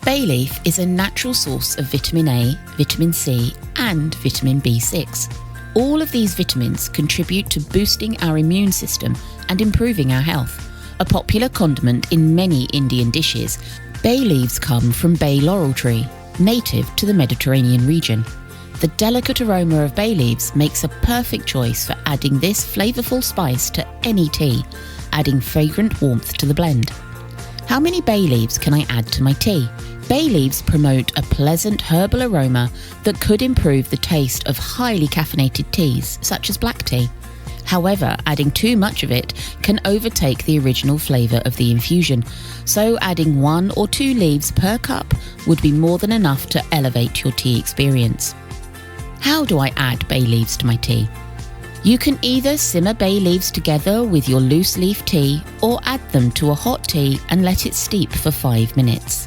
Bay leaf is a natural source of vitamin A, vitamin C, and vitamin B6. All of these vitamins contribute to boosting our immune system and improving our health. A popular condiment in many Indian dishes, bay leaves come from bay laurel tree, native to the Mediterranean region. The delicate aroma of bay leaves makes a perfect choice for adding this flavorful spice to any tea, adding fragrant warmth to the blend. How many bay leaves can I add to my tea? Bay leaves promote a pleasant herbal aroma that could improve the taste of highly caffeinated teas, such as black tea. However, adding too much of it can overtake the original flavour of the infusion, so adding 1 or 2 leaves per cup would be more than enough to elevate your tea experience. How do I add bay leaves to my tea? You can either simmer bay leaves together with your loose leaf tea or add them to a hot tea and let it steep for 5 minutes.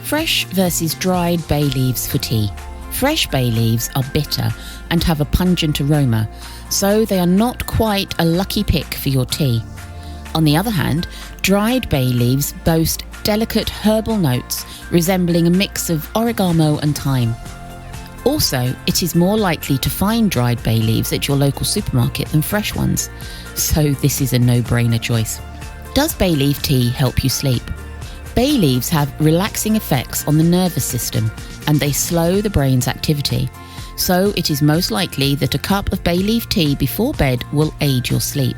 Fresh versus dried bay leaves for tea. Fresh bay leaves are bitter and have a pungent aroma, so they are not quite a lucky pick for your tea. On the other hand, dried bay leaves boast delicate herbal notes resembling a mix of oregano and thyme. Also, it is more likely to find dried bay leaves at your local supermarket than fresh ones, so this is a no-brainer choice. Does bay leaf tea help you sleep? Bay leaves have relaxing effects on the nervous system and they slow the brain's activity, so it is most likely that a cup of bay leaf tea before bed will aid your sleep.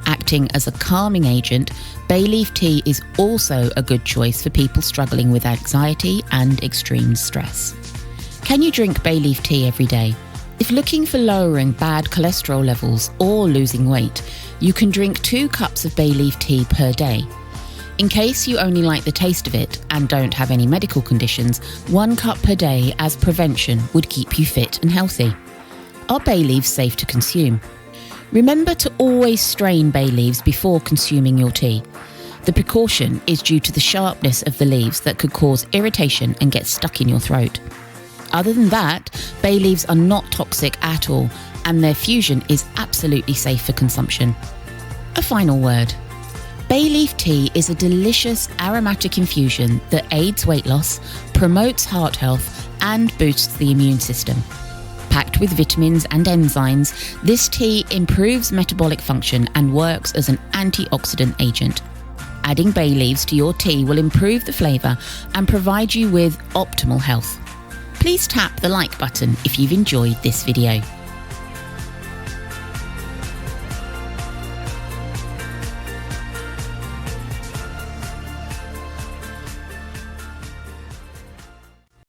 Acting as a calming agent, bay leaf tea is also a good choice for people struggling with anxiety and extreme stress. Can you drink bay leaf tea every day? If looking for lowering bad cholesterol levels or losing weight, you can drink 2 cups of bay leaf tea per day. In case you only like the taste of it and don't have any medical conditions, 1 cup per day as prevention would keep you fit and healthy. Are bay leaves safe to consume? Remember to always strain bay leaves before consuming your tea. The precaution is due to the sharpness of the leaves that could cause irritation and get stuck in your throat. Other than that, bay leaves are not toxic at all, and their fusion is absolutely safe for consumption. A final word. Bay leaf tea is a delicious aromatic infusion that aids weight loss, promotes heart health, and boosts the immune system. Packed with vitamins and enzymes, this tea improves metabolic function and works as an antioxidant agent. Adding bay leaves to your tea will improve the flavour and provide you with optimal health. Please tap the like button if you've enjoyed this video.